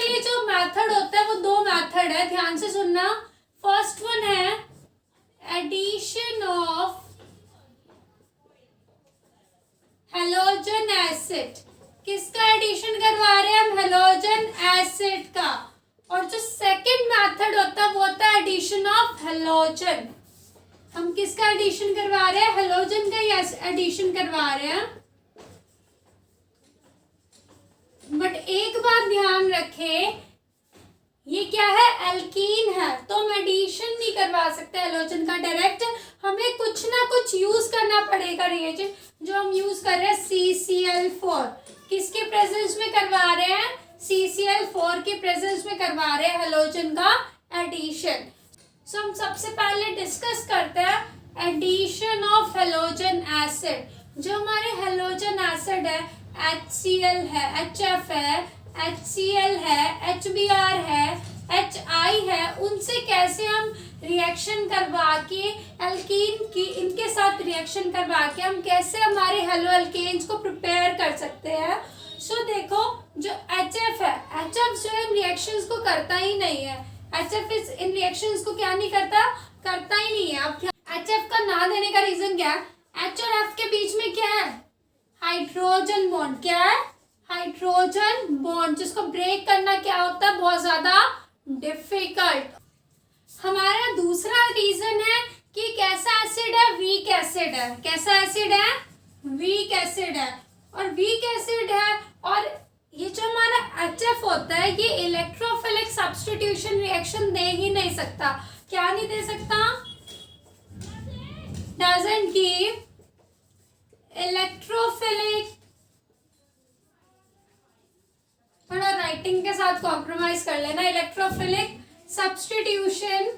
इसके लिए जो मेथड होता है वो दो मेथड है, ध्यान से सुनना। फर्स्ट वन है एडिशन ऑफ हेलोजन एसिड। किसका एडिशन करवा रहे हैं हम? हेलोजन एसिड का। और जो सेकंड मेथड होता है वो होता है एडिशन ऑफ हेलोजन। हम किसका एडिशन करवा रहे हैं? हेलोजन का ही एडिशन करवा रहे हैं। बट एक बात ध्यान रखें, ये क्या है? एल्कीन है, तो हम एडिशन नहीं करवा सकते हेलोजन का डायरेक्ट। हमें कुछ ना कुछ यूज करना पड़ेगा रिएजेंट। जो हम यूज कर रहे हैं CCl4, किसके प्रेजेंस में करवा रहे हैं? CCl4 के प्रेजेंस में करवा रहे हैं हेलोजन का एडिशन। सो हम सबसे पहले डिस्कस करते हैं एडिशन ऑफ हेलोजन एसिड। जो हमारे हेलोजन एसिड है, HCl है, HF है, HCl है, HBr है, HI है, उनसे कैसे हम रिएक्शन करवा के एल्कीन की इनके साथ रिएक्शन करवा के हम कैसे हमारे हेलो एल्केन्स को प्रिपेयर कर सकते हैं। सो देखो, जो HF है, HF जो है रिएक्शंस को करता ही नहीं है। HF इन रिएक्शंस को क्या नहीं करता? करता ही नहीं है। अब HF का ना देने का रीजन क्या है? H और F के बीच में क्या है? Hydrogen bond. क्या है? हाइड्रोजन बॉन्ड, जिसको ब्रेक करना क्या होता है? बहुत ज्यादा डिफिकल्ट। हमारा दूसरा रीजन है कि कैसा एसिड है? वीक एसिड है। कैसा एसिड है? वीक एसिड है। और वीक एसिड है, और ये जो हमारा HF होता है ये इलेक्ट्रोफिलिक सब्स्टिट्यूशन रिएक्शन दे ही नहीं सकता। क्या नहीं दे सकता? Doesn't give electrophilic. थोड़ा राइटिंग के साथ कॉम्प्रोमाइज कर लेना। इलेक्ट्रोफिलिक सब्स्टिट्यूशन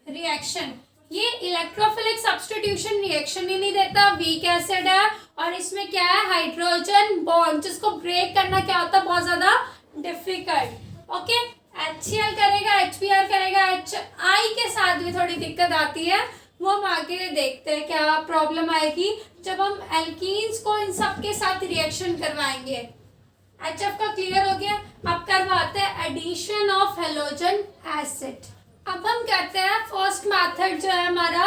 रिएक्शन, ये इलेक्ट्रोफिलिक सब्स्टिट्यूशन रिएक्शन ही नहीं देता। वीक एसिड है और इसमें क्या है? हाइड्रोजन बॉन्ड, जिसको ब्रेक करना क्या होता है? बहुत ज्यादा डिफिकल्ट। ओके, HCl करेगा, HBr करेगा, HI के साथ भी थोड़ी दिक्कत आती है, वो हम आगे देखते हैं क्या प्रॉब्लम आएगी जब हम एल्कीन्स को इन सब के साथ रिएक्शन करवाएंगे। HF का क्लियर हो गया। अब करवाते हैं एडिशन ऑफ हेलोजन एसिड। अब हम कहते हैं फर्स्ट मेथड जो है हमारा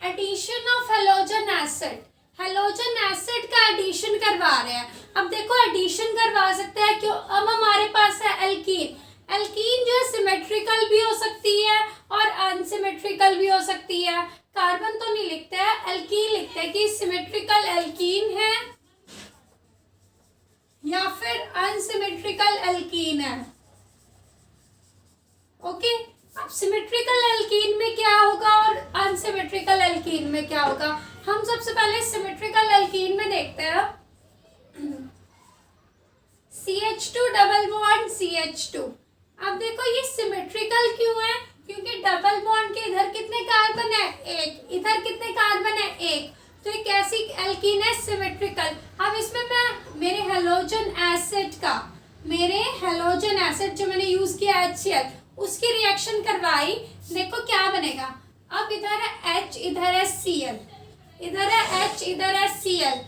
addition of halogen acid. Halogen acid का एडिशन करवा रहे हैं। अब देखो, एडिशन करवा सकते हैं क्यों? अब हमारे पास है एल्कीन। एल्कीन जो है सिमेट्रिकल भी हो सकती है और अनसिमेट्रिकल भी हो सकती है। कार्बन तो नहीं लिखते हैं, एल्कीन लिखते हैं कि सिमेट्रिकल एल्कीन है या फिर अनसिमेट्रिकल एल्कीन है। ओके, अब सिमेट्रिकल एल्कीन में क्या होगा और अनसिमेट्रिकल एल्कीन में क्या होगा? हम सबसे पहले सिमेट्रिकल एल्कीन में देखते हैं। CH2 double bond CH2। अब देखो, ये सिमेट्रिकल क्यों है? क्योंकि डबल बॉन्ड के इधर कितने कार्बन है? एक। इधर कितने कार्बन है? एक। तो ये कैसी एल्कीन है? सिमेट्रिकल। अब इसमें मैं मेरे हेलोजन एसिड जो मैंने यूज किया HCl, उसकी रिएक्शन करवाई। देखो क्या बनेगा। अब इधर है H, इधर है Cl, इधर है H, इधर है Cl।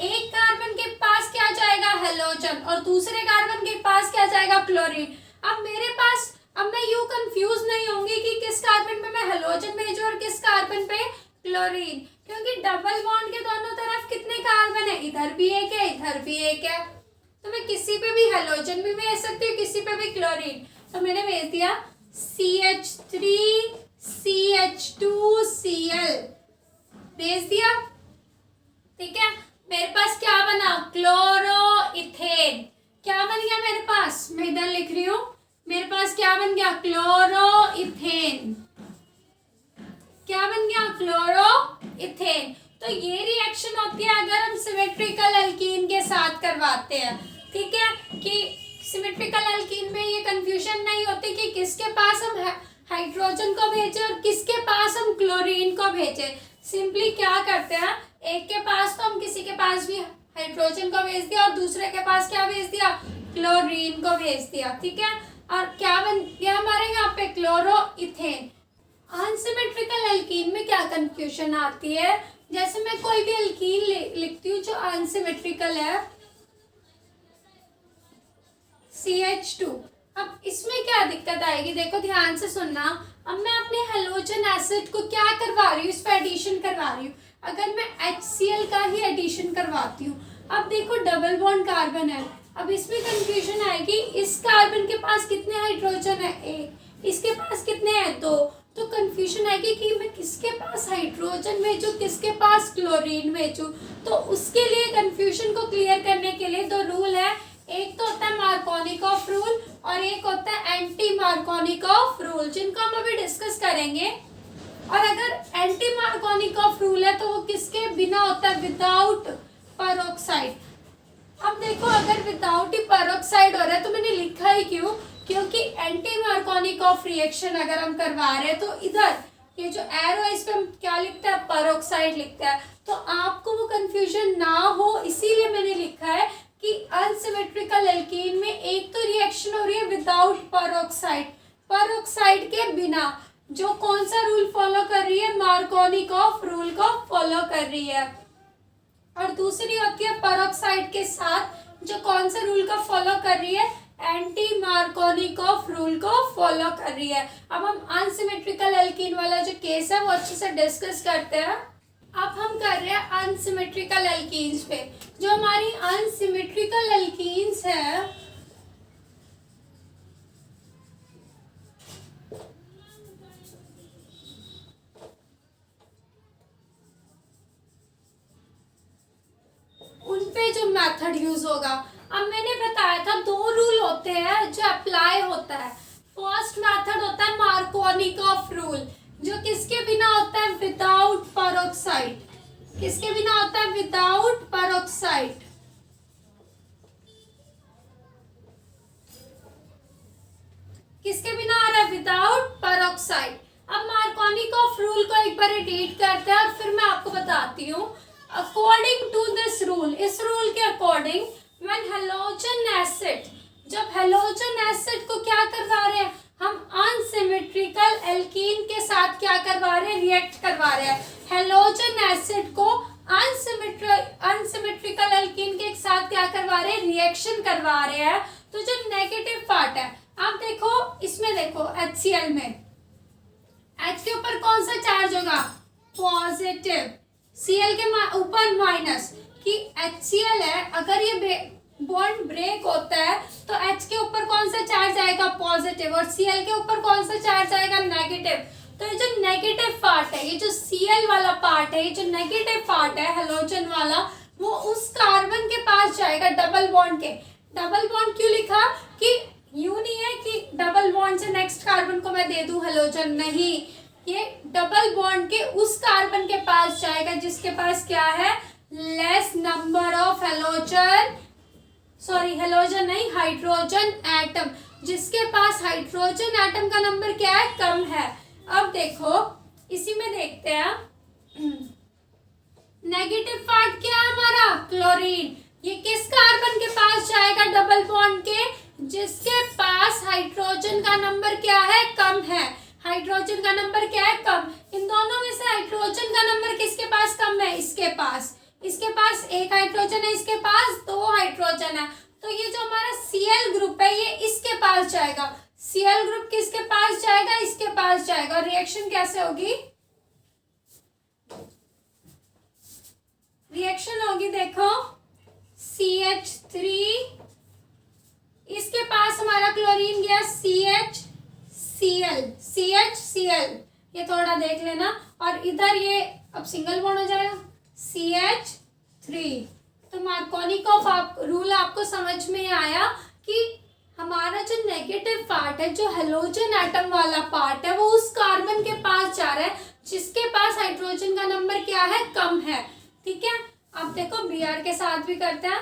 एक कार्बन के पास क्या जाएगा? हेलोजन, और दूसरे कार्बन के पास क्या जाएगा? क्लोरीन। अब मेरे पास, अब मैं यूं कंफ्यूज नहीं होंगी कि किस कार्बन पे मैं हेलोजन भेजूं और किस कार्बन पे क्लोरीन, क्योंकि डबल बॉन्ड के दोनों तरफ कितने कार्बन है? इधर भी एक है, इधर भी एक है। तो मैं किसी पे भी हेलोजन भी भेज सकती हूँ, किसी पे भी क्लोरीन। तो मैंने भेज दिया CH3 CH2Cl, भेज दिया। ठीक है, मेरे पास क्या बना? क्लोरोइथेन। क्या बन गया मेरे पास? मैं इधर लिख रही हूँ, मेरे पास क्या बन गया? क्लोरोइथेन। क्या बन गया? क्लोरोइथेन। तो ये रिएक्शन होती है अगर हम सिमेट्रिकल एल्कीन के साथ करवाते हैं। ठीक है, कि सिमेट्रिकल एल्कीन में ये कंफ्यूजन नहीं होती कि किसके पास हम हाइड्रोजन को भेजें और किसके पास हम क्लोरीन को भेजें। सिंपली क्या करते हैं, एक के पास तो हम किसी के पास भी हाइड्रोजन को भेज दिया और दूसरे के पास क्या भेज दिया? क्लोरीन को भेज दिया। ठीक है, और क्या बन गया हमारे यहाँ पे? क्लोरोइथेन। अनसिमेट्रिकल एल्कीन में क्या कंफ्यूजन आती है जैसे मैं कोई भी एल्कीन लिखती हूँ जो अनसिमेट्रिकल है, CH2। अब इसमें क्या दिक्कत आएगी, देखो ध्यान से सुनना। अब मैं अपने हेलोजन एसिड को क्या करवा रही हूँ, इस पर एडिशन करवा रही हूँ। अगर मैं HCl का ही एडिशन करवाती हूँ, अब देखो डबल बॉन्ड कार्बन है, अब इसमें कंफ्यूजन आएगी, इस कार्बन के पास कितने हाइड्रोजन है, एक, इसके पास कितने हैं, दो। तो कंफ्यूजन आएगी कि मैं किसके पास हाइड्रोजन भेजूँ, किसके पास क्लोरीन भेजूँ। तो उसके लिए कंफ्यूजन को क्लियर करने के लिए दो रूल है, एक तो होता है मार्कोनिकॉफ रूल और एक होता है एंटी मार्कोनिकॉफ रूल, जिनको हम अभी डिस्कस करेंगे। और अगर एंटी मार्कोनिकॉफ रूल है तो वो किसके बिना होता है, विदाउट पेरोक्साइड। अब देखो अगर विदाउट ही पेरोक्साइड हो रहा है तो मैंने लिखा ही क्यों, क्योंकि एंटी मार्कोनिकॉफ रिएक्शन अगर हम करवा रहे हैं तो इधर ये जो एरो है इस पे हम क्या लिखते हैं, पेरोक्साइड लिखते हैं। तो आपको वो कंफ्यूजन ना हो इसीलिए मैंने लिखा है कि अनसिमेट्रिकल एल्कीन में एक तो रिएक्शन हो रही है विदाउट पेरोक्साइड, पेरोक्साइड के बिना, जो कौन सा रूल फॉलो कर रही है, मार्कोनिकॉफ रूल को फॉलो कर रही है। और दूसरी होती है पेरोक्साइड के साथ, जो कौन सा रूल को फॉलो कर रही है, एंटी मार्कोनिकॉफ रूल को फॉलो कर रही है। अब हम अनसिमेट्रिकल एल्कीन वाला जो केस है वो अच्छे से डिस्कस करते हैं। अब हम कर रहे हैं अनसिमेट्रिकल एल्कीन्स पे। जो हमारी अनसिमेट्रिकल एल्कीन्स है, उन पे जो मेथड यूज होगा, अब मैंने बताया था दो रूल होते हैं जो अप्लाई होता है। फर्स्ट मेथड होता है मार्कोनिकॉफ रूल, जो किसके बिना होता है, विदाउट पेरोक्साइड। किसके बिना होता है, विदाउट पेरोक्साइड। किसके बिना आ रहा है, विदाउट पेरोक्साइड। अब मार्कोनिकॉफ रूल को एक बार रीड करते हैं और फिर मैं आपको बताती हूँ। अकॉर्डिंग टू दिस रूल, इस रूल के अकॉर्डिंग, व्हेन हैलोजन एसिड, जब हैलोजन एसिड को क्या करवा रहे हैं हम, अनसिमेट्रिकल एल्कीन के साथ क्या करवा रहे हैं, रिएक्ट करवा रहे हैं। हैलोजन एसिड को अनसिमेट्रिकल एल्कीन के साथ क्या करवा रहे हैं, रिएक्शन करवा रहे हैं। तो जो नेगेटिव पार्ट है, आप देखो इसमें, देखो HCl में H के ऊपर कौन सा चार्ज होगा, पॉजिटिव, Cl के ऊपर माइनस, कि HCl है, अगर ये बॉन्ड ब्रेक होता है तो H के ऊपर कौन सा चार्ज आएगा, पॉजिटिव, और Cl के ऊपर कौन सा चार्ज आएगा, नेगेटिव। तो ये जो नेगेटिव पार्ट है, ये जो Cl वाला पार्ट है, ये जो नेगेटिव पार्ट है हैलोजन वाला, वो उस कार्बन के पास जाएगा डबल बॉन्ड के। डबल बॉन्ड क्यों लिखा, कि यूं नहीं है कि डबल बॉन्ड से नेक्स्ट कार्बन को मैं दे दूं हैलोजन, नहीं, ये डबल बॉन्ड के उस कार्बन के पास जाएगा जिसके पास क्या है, less number of halogen, sorry halogen नहीं, हाइड्रोजन एटम, जिसके पास हाइड्रोजन एटम का नंबर क्या है, कम है। अब देखो इसी में देखते हैं, नेगेटिव पार्ट क्या है हमारा, क्लोरीन, ये किस कार्बन के पास जाएगा डबल बॉन्ड के, जिसके पास हाइड्रोजन का नंबर क्या है, कम है। हाइड्रोजन का नंबर क्या है, कम। इन दोनों में से हाइड्रोजन का नंबर किसके पास कम है, इसके पास। इसके पास एक हाइड्रोजन है, इसके पास दो हाइड्रोजन है, तो ये जो हमारा Cl ग्रुप है ये इसके पास जाएगा। Cl ग्रुप किसके पास जाएगा, इसके पास जाएगा। रिएक्शन कैसे होगी, रिएक्शन होगी, देखो CH3, इसके पास हमारा क्लोरीन गया CHCl, ये थोड़ा देख लेना, और इधर ये अब सिंगल बॉन्ड हो जाएगा CH3। तो मार्कोनिकॉफ रूल आपको समझ में आया कि हमारा जो नेगेटिव पार्ट है, जो हैलोजन एटम वाला पार्ट है, वो उस कार्बन के पास जा रहा है जिसके पास हाइड्रोजन का नंबर क्या है, कम है। ठीक है, अब देखो Br के साथ भी करते हैं।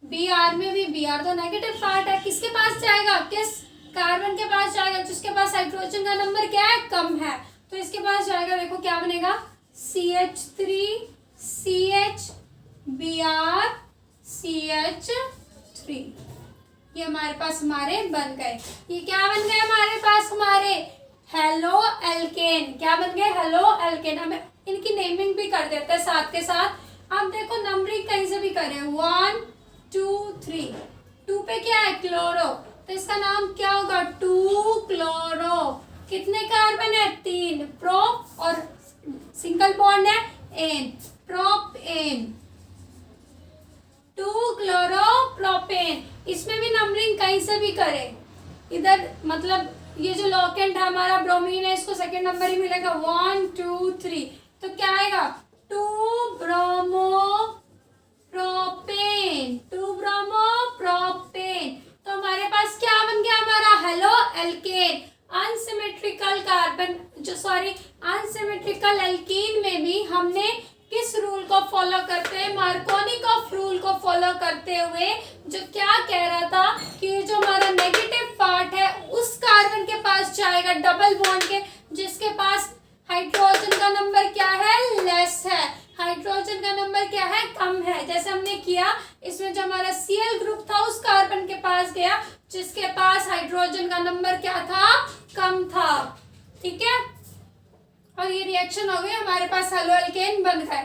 Br में भी, Br तो नेगेटिव पार्ट है, किसके पास जाएगा, किस कार्बन के पास जाएगा जिसके पास हाइड्रोजन का नंबर क्या है, कम है। तो इसके पास जाएगा, देखो क्या बनेगा, CH3 CH Br CH3, ये हमारे पास हमारे बन गए। ये क्या बन गए हमारे पास, हमारे हेलो एल्केन। क्या बन गए, हेलो एल्केन। हमें इनकी नेमिंग भी कर देते हैं साथ के साथ। अब देखो नंबरिंग कहीं से भी करें, 1 2 3, 2 पे क्या है क्लोरो, तो इसका नाम क्या होगा 2 क्लोरो। कितने कार्बन है 3, प्रोप और सिंगल बॉन्ड है एन, प्रोपेन, 2 क्लोरो प्रोपेन। इसमें भी नंबरिंग कहीं से भी करें, इधर मतलब ये जो लॉकेंट है हमारा ब्रोमीन है, इसको सेकेंड नंबर ही मिलेगा 1 2 3, तो क्या आएगा 2 ब्रोमो प्रोपेन, 2 ब्रोमो प्रोपेन। तो हमारे पास क्या बन गया हमारा halo alkane. Unsymmetrical carbon unsymmetrical alkene में भी हमने किस रूल को फॉलो करते हैं, मार्कोनिकॉफ रूल को फॉलो करते हुए, जो क्या कह रहा था कि जो हमारा नेगेटिव पार्ट है उस कार्बन के पास जाएगा डबल बॉन्ड के, जिसके पास हाइड्रोजन का नंबर क्या है लेस है, हाइड्रोजन का नंबर क्या है कम है। जैसे हमने किया इसमें जो हमारा Cl ग्रुप था उस कार्बन के पास गया जिसके पास हाइड्रोजन का नंबर क्या था कम था, ठीक है। और ये रिएक्शन हो गई, हमारे पास हेलो एल्केन बन गए।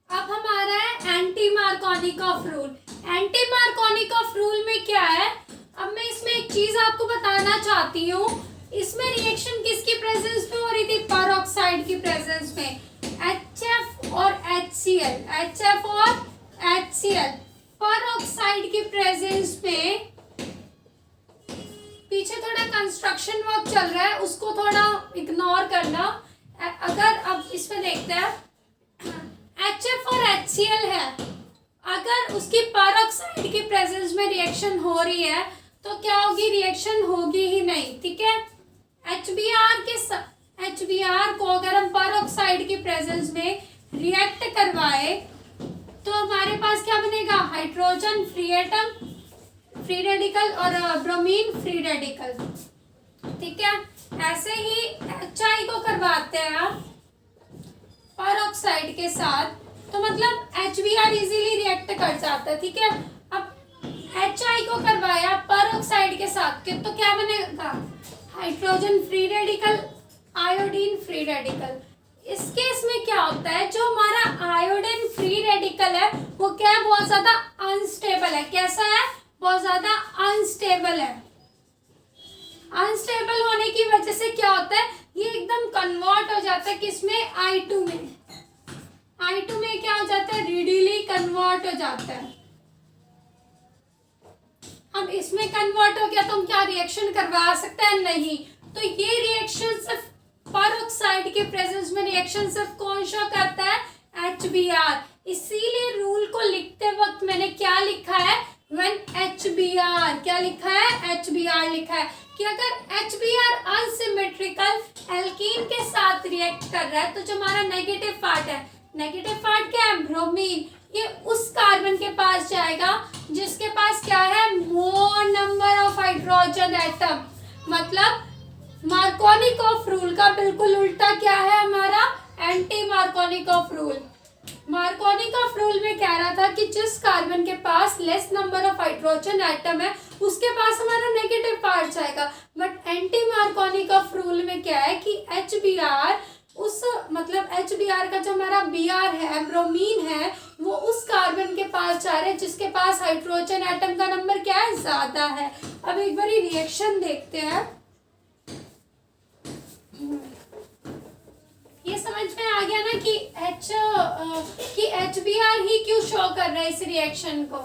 अब हमारा है anti Markovnikov rule. Anti Markovnikov rule में क्या है, अब मैं इसमें एक चीज आपको बताना चाहती हूँ। इसमें रिएक्शन किसकी प्रेजेंस में हो रही थी, पेरोक्साइड की प्रेजेंस में, HF और HCl, HF और HCl पेरोक्साइड की प्रेजेंस में। पीछे थोड़ा कंस्ट्रक्शन वर्क चल रहा है, उसको थोड़ा इग्नोर करना। अगर अब इसमें देखते हैं HF और HCl है, अगर उसकी पेरोक्साइड की प्रेजेंस में रिएक्शन हो रही है तो क्या होगी, रिएक्शन होगी ही नहीं, ठीक है। HBr को अगर हम पेरोक्साइड की प्रेजेंस में रिएक्ट करवाए तो हमारे पास क्या बनेगा, hydrogen free atom free radical और ब्रोमीन फ्री रेडिकल, ठीक है। ऐसे ही HI को करवाते हैं आप पेरोक्साइड के साथ तो मतलब HBr इजीली रिएक्ट कर जाता है, ठीक है। अब HI को करवाया पेरोक्साइड के साथ के तो क्या बनेगा, hydrogen free radical iodine free radical. इस केस में क्या होता है, जो हमारा आयोडीन फ्री रेडिकल है वो क्या है, बहुत ज्यादा अनस्टेबल है। कैसा है, बहुत ज्यादा अनस्टेबल है। अनस्टेबल होने की वजह से क्या होता है, ये एकदम कन्वर्ट हो जाता है किसमें, I2 में। I2 में क्या हो जाता है, रिडीली कन्वर्ट हो जाता है। अब इसमें कन्वर्ट हो गया तो हम क्या रिएक्शन करवा सकते हैं, नहीं। तो ये रिएक्शन सिर्फ पेरोक्साइड के प्रेजेंस में रिएक्शन सिर्फ कौन शो करता है, HBr। इसीलिए रूल को लिखते वक्त मैंने क्या लिखा है, when HBr, क्या लिखा है, HBr लिखा है कि अगर HBr अनसिमेट्रिकल एल्कीन के साथ रिएक्ट कर रहा है तो जो हमारा नेगेटिव पार्ट है, नेगेटिव पार्ट क्या है, ब्रोमीन, ये उस कार्बन के पास जाएगा जिसके पास क्या है, more number of hydrogen atom. मतलब मार्कोनिकॉफ रूल का बिल्कुल उल्टा क्या है हमारा, anti Markovnikov rule. Markovnikov rule में कह रहा था कि जिस कार्बन के पास less number of hydrogen atom है उसके पास हमारा नेगेटिव पार्ट जाएगा। बट एंटी मार्कोनिकॉफ रूल में क्या है कि HBr उस मतलब HBr का जो हमारा Br है, ब्रोमीन है, वो उस कार्बन के पास जा रहे हैं जिसके पास हाइड्रोजन एटम का नंबर क्या है, ज्यादा है। अब एक बार रिएक्शन देखते हैं, ये समझ में आ गया ना कि HBr ही क्यों शो कर रहा है इस रिएक्शन को,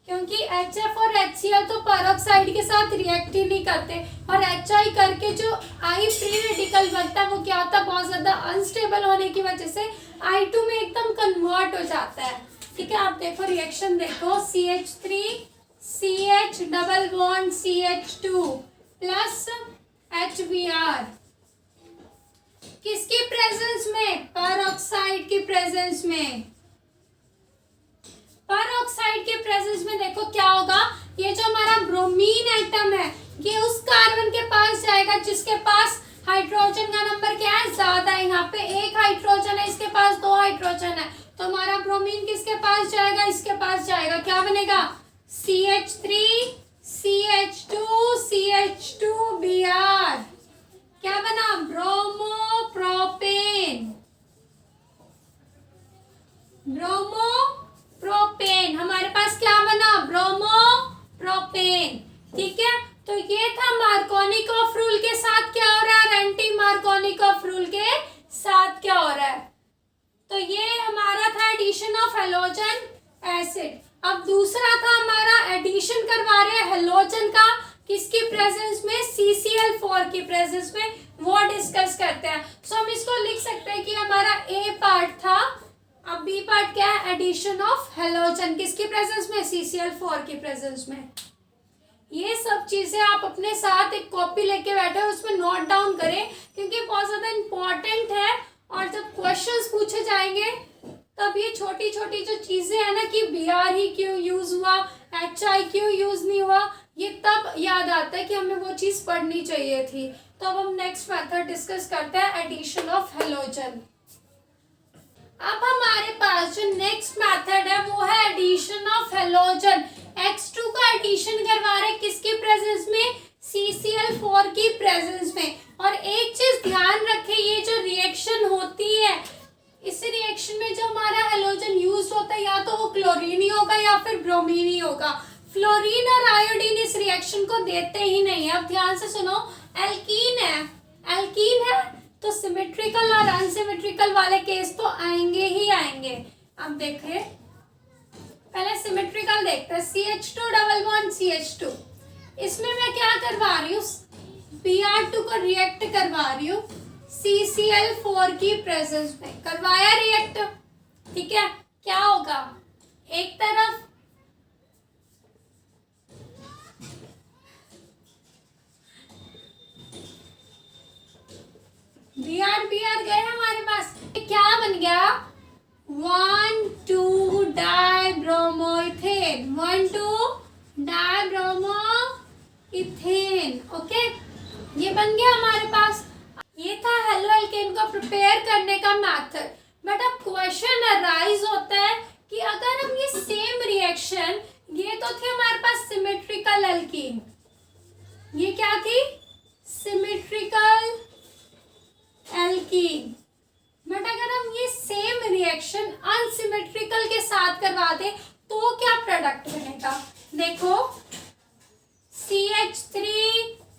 क्योंकि HF और HCl तो पेरोक्साइड के साथ रिएक्ट ही नहीं करते और HI करके जो I फ्री रेडिकल बनता है वो क्या होता है, बहुत ज्यादा अनस्टेबल होने की वजह से I2 में एकदम कन्वर्ट हो जाता है, ठीक है। आप देखो रिएक्शन देखो, CH3 CH double bond CH2 plus HBr किसकी प्रेजेंस में, पेरोक्साइड की प्रेजेंस में। पेरोक्साइड के प्रेजेंस में देखो क्या होगा, ये जो हमारा ब्रोमीन एटम है ये उस कार्बन के पास जाएगा जिसके पास हाइड्रोजन का नंबर क्या है, ज्यादा है। यहाँ पे एक हाइड्रोजन है, इसके पास 2 हाइड्रोजन है, तो हमारा ब्रोमीन किसके पास जाएगा, इसके पास जाएगा। क्या बनेगा, CH3 CH2 CH2 Br, क्या बना, ब्रोमो प्रोपेन। तो ये था मार्कोनिकॉफ रूल के साथ क्या हो रहा है और एंटी मार्कोनिकॉफ रूल के साथ क्या हो रहा है। तो ये हमारा था एडिशन ऑफ हैलोजन एसिड। अब दूसरा था हमारा एडिशन करवा रहे हैं हैलोजन का, किसकी प्रेजेंस में, CCl4 की प्रेजेंस में, वो डिस्कस करते हैं। सो हम इसको लिख सकते हैं कि हमारा ए पार्ट था, अब बी पार्ट क्या है, एडिशन ऑफ हैलोजन, किसकी प्रेजेंस में, CCl4 की प्रेजेंस में। ये सब चीजें आप अपने साथ एक कॉपी लेके बैठे उसमें नोट डाउन करें, क्योंकि बहुत ज्यादा इंपॉर्टेंट है। और जब क्वेश्चंस पूछे जाएंगे तब ये छोटी छोटी जो चीजें हैं ना कि Br ही क्यों यूज हुआ, HI क्यों यूज नहीं हुआ, ये तब याद आता है कि हमें वो चीज पढ़नी चाहिए थी। तो अब हम नेक्स्ट मेथड डिस्कस करते हैं, एडिशन ऑफ हैलोजन। अब हमारे पास जो नेक्स्ट मेथड है वो है एडिशन ऑफ हैलोजन। X2 का एडिशन करवा रहे किसकी प्रेजेंस में, CCl4 की प्रेजेंस में। और एक चीज ध्यान रखें, ये जो रिएक्शन होती है, इस रिएक्शन में जो हमारा हैलोजन यूज होता है या तो वो क्लोरीन ही होगा या फिर ब्रोमीन ही होगा। फ्लोरीन और आयोडीन इस रिएक्शन को देते ही नहीं है। अब ध्यान से सुनो, एल्कीन है तो सिमेट्रिकल और अनसिमेट्रिकल वाले केस तो आएंगे ही आएंगे। अब देखें, पहले सिमेट्रिकल देखते हैं, CH2 डबल बॉन्ड CH2, इसमें मैं क्या करवा रही हूँ, Br2 को रिएक्ट करवा रही हूँ CCl4 की प्रेजेंस में, करवाया रिएक्ट, ठीक है। क्या होगा, एक तरफ Br गए हमारे पास, क्या बन गया, 1,2 डाइब्रोमोइथेन, 1,2 डाइब्रोमोइथेन, ओके, ये बन गया हमारे पास। ये था हेलो एल्केन को प्रिपेयर करने का मेथड। बट अब क्वेश्चन अराइज होता है कि अगर हम ये सेम रिएक्शन, ये तो थी हमारे पास सिमेट्रिकल एल्कीन, ये क्या थी, सिमेट्रिकल एल्कीन, बट अगर हम ये सेम रिएक्शन अनसिमेट्रिकल के साथ करवा दें तो क्या प्रोडक्ट बनेगा। देखो, CH3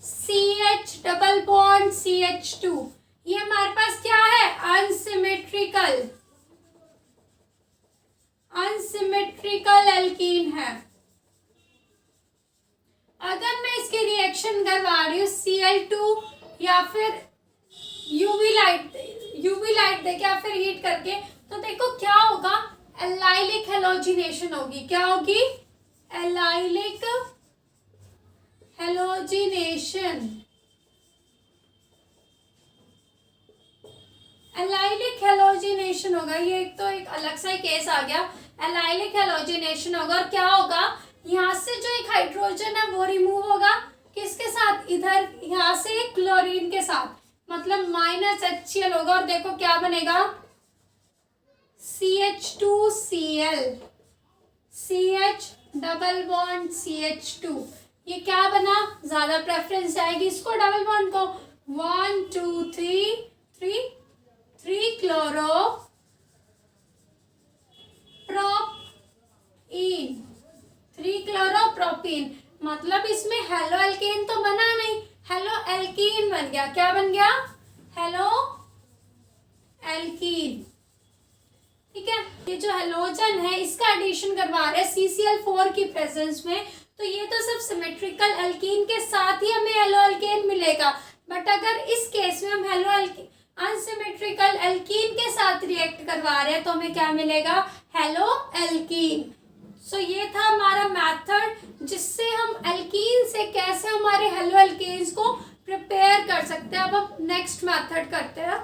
CH double bond CH2, ये हमारे पास क्या है, अनसिमेट्रिकल एल्कीन है। अगर मैं इसकी रिएक्शन करवा रही हूँ Cl2 या फिर यूवी लाइट देके या फिर हीट करके, तो देखो क्या होगा, एलाइलिक हेलोजिनेशन होगी। क्या होगी, एलाइलिक हेलोजिनेशन। एलाइलिक हेलोजिनेशन होगा, ये एक तो एक अलग सा ही केस आ गया, एलाइलिक हेलोजिनेशन होगा। और क्या होगा, यहाँ से जो एक हाइड्रोजन है वो रिमूव होगा, किसके साथ, इधर यहाँ से क्लोरीन के साथ, मतलब -HCl होगा। और देखो क्या बनेगा, CH2Cl, CH double bond CH2, ये क्या बना, ज्यादा प्रेफरेंस जाएगी इसको डबल बॉन्ड को, 1 2 3 3 क्लोरो प्रोपीन, 3 क्लोरोप्रोपीन, मतलब इसमें हेलो एल्केन तो बना नहीं, हेलो एल्कीन बन गया। क्या बन गया, हेलो एल्कीन, ठीक है। ये जो हैलोजन है इसका एडिशन करवा रहे हैं CCl4 की प्रेजेंस में, तो ये तो सब सिमेट्रिकल एल्कीन के साथ ही हमें हेलो एल्केन मिलेगा। बट अगर इस केस में हम हेलो एल्कीन अनसिमेट्रिकल एल्कीन के साथ रिएक्ट करवा रहे हैं तो हमें क्या मिलेगा, हेलो एल्कीन। सो ये था हमारा मेथड जिससे हम एल्कीन से कैसे हमारे हेलो एल्केन्स को प्रिपेयर कर सकते हैं। अब हम नेक्स्ट मेथड करते हैं।